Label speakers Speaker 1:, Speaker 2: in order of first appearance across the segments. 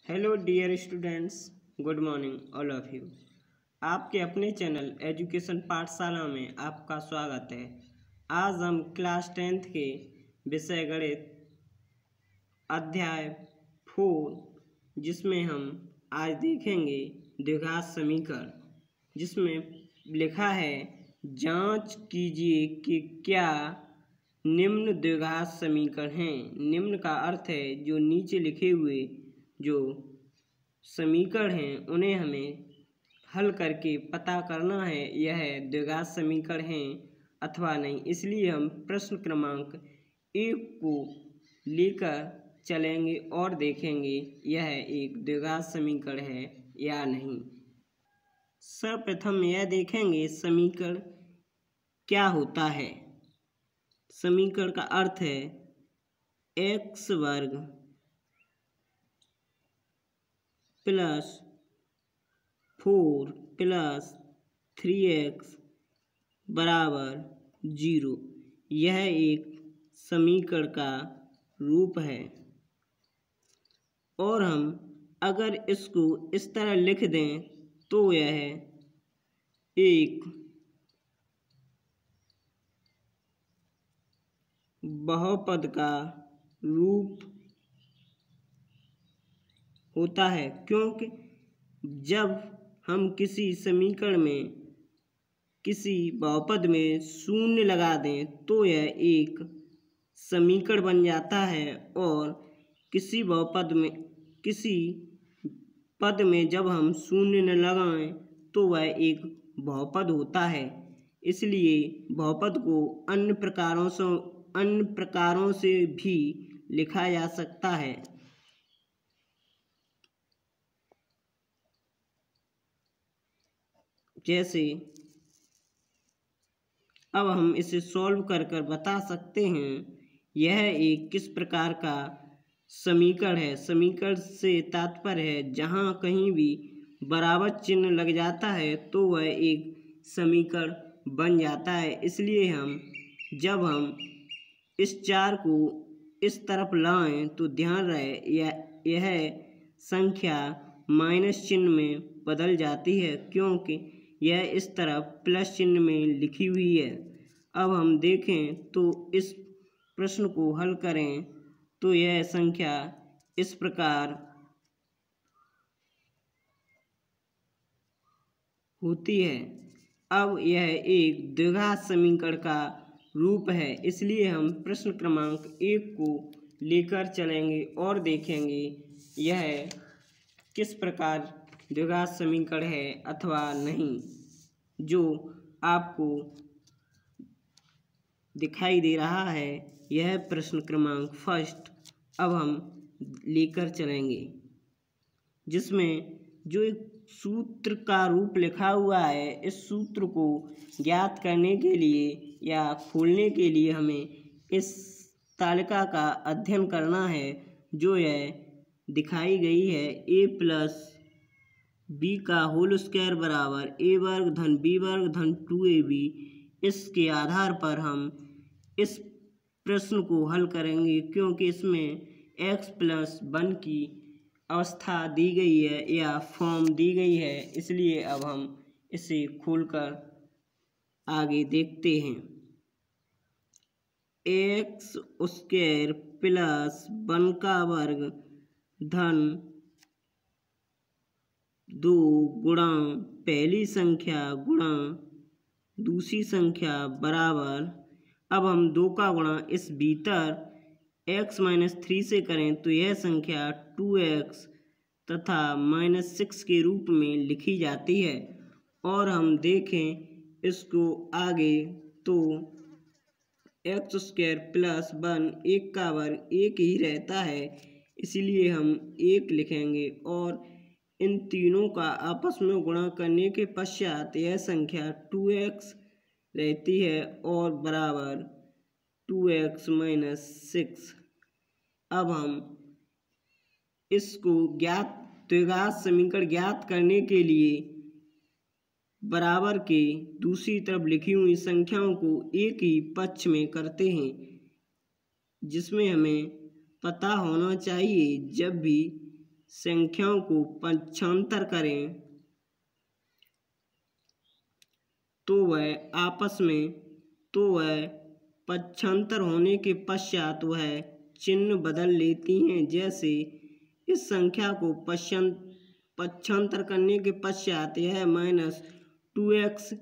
Speaker 1: Hello dear students, good morning all of you. आपके अपने channel education पाठशाला में आपका स्वागत है। आज हम क्लास 10th के विषय गणित अध्याय 4 जिसमें हम आज देखेंगे द्विघात समीकरण, जिसमें लिखा है जांच कीजिए कि क्या निम्न द्विघात समीकरण हैं। निम्न का अर्थ है जो नीचे लिखे हुए जो समीकरण हैं उन्हें हमें हल करके पता करना है यह द्विघात समीकरण हैं अथवा नहीं। इसलिए हम प्रश्न क्रमांक 1 को लेकर चलेंगे और देखेंगे यह एक द्विघात समीकरण है या नहीं। सर्वप्रथम यह देखेंगे समीकरण क्या होता है। समीकरण का अर्थ है x वर्ग प्लस 4 प्लस 3x बराबर 0। यह एक समीकरण का रूप है और हम अगर इसको इस तरह लिख दें तो यह एक बहुपद का रूप होता है, क्योंकि जब हम किसी समीकरण में किसी बहुपद में शून्य लगा दें तो यह एक समीकरण बन जाता है और किसी बहुपद में किसी पद में जब हम शून्य न लगाएं तो वह एक बहुपद होता है। इसलिए बहुपद को अन्य प्रकारों से भी लिखा जा सकता है। जैसे अब हम इसे सॉल्व कर बता सकते हैं यह एक किस प्रकार का समीकरण है। समीकरण से तात्पर्य है जहाँ कहीं भी बराबर चिन्ह लग जाता है तो वह एक समीकरण बन जाता है। इसलिए जब हम इस 4 को इस तरफ लाएं तो ध्यान रहे यह संख्या माइनस चिन्ह में बदल जाती है, क्योंकि यह इस तरफ प्लस चिन्ह में लिखी हुई है। अब हम देखें तो इस प्रश्न को हल करें तो यह संख्या इस प्रकार होती है। अब यह एक द्विघात समीकरण का रूप है। इसलिए हम प्रश्न क्रमांक 1 को लेकर चलेंगे और देखेंगे यह किस प्रकार द्विघात समीकरण है अथवा नहीं, जो आपको दिखाई दे रहा है। यह प्रश्न क्रमांक 1 अब हम लेकर चलेंगे, जिसमें जो एक सूत्र का रूप लिखा हुआ है। इस सूत्र को ज्ञात करने के लिए या खोलने के लिए हमें इस तालिका का अध्ययन करना है, जो यह दिखाई गई है a प्लस बी का होल स्क्वायर बराबर a वर्ग धन b वर्ग धन 2ab। इसके आधार पर हम इस प्रश्न को हल करेंगे, क्योंकि इसमें x प्लस 1 की अवस्था दी गई है या फॉर्म दी गई है। इसलिए अब हम इसे खोलकर आगे देखते हैं। x स्क्वायर प्लस 1 का वर्ग धन 2 गुणा पहली संख्या गुणा दूसरी संख्या बराबर, अब हम 2 का गुणा इस भीतर x माइनस 3 से करें तो यह संख्या 2x तथा -6 के रूप में लिखी जाती है। और हम देखें इसको आगे तो x स्क्वायर प्लस 1 1 का वर्ग 1 ही रहता है, इसलिए हम 1 लिखेंगे और इन तीनों का आपस में गुणा करने के पश्चात यह संख्या 2x रहती है और बराबर 2x माइनस 6। अब हम इसको द्विघात समीकरण ज्ञात करने के लिए बराबर के दूसरी तरफ लिखी हुई संख्याओं को एक ही पक्ष में करते हैं, जिसमें हमें पता होना चाहिए जब भी संख्याओं को पक्षांतर करें तो वह पक्षांतर होने के पश्चात वह चिन्ह बदल लेती हैं। जैसे इस संख्या को पक्षांतर करने के पश्चात यह -2x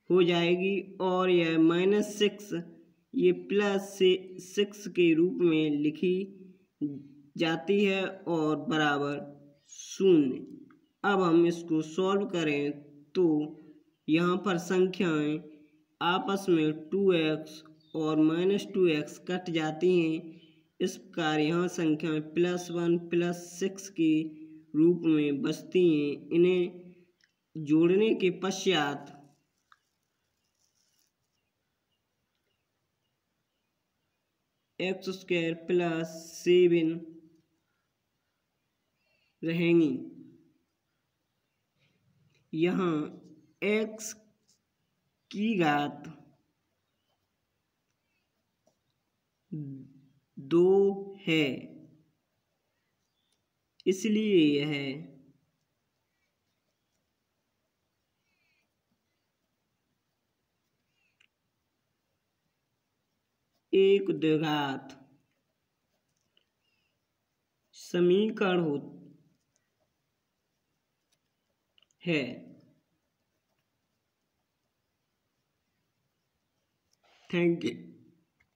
Speaker 1: हो जाएगी और यह -6 ये +6 के रूप में लिखी जाती है और बराबर 0। अब हम इसको सॉल्व करें तो यहाँ पर संख्याएं आपस में 2x और -2x कट जाती हैं। इस प्रकार यहाँ संख्याएं +1 +6 के रूप में बचती हैं। इन्हें जोड़ने के पश्चात x² + 7 रहेंगी। यहाँ x की घात 2 है, इसलिए यह 1 द्विघात समीकरण है। Thank you.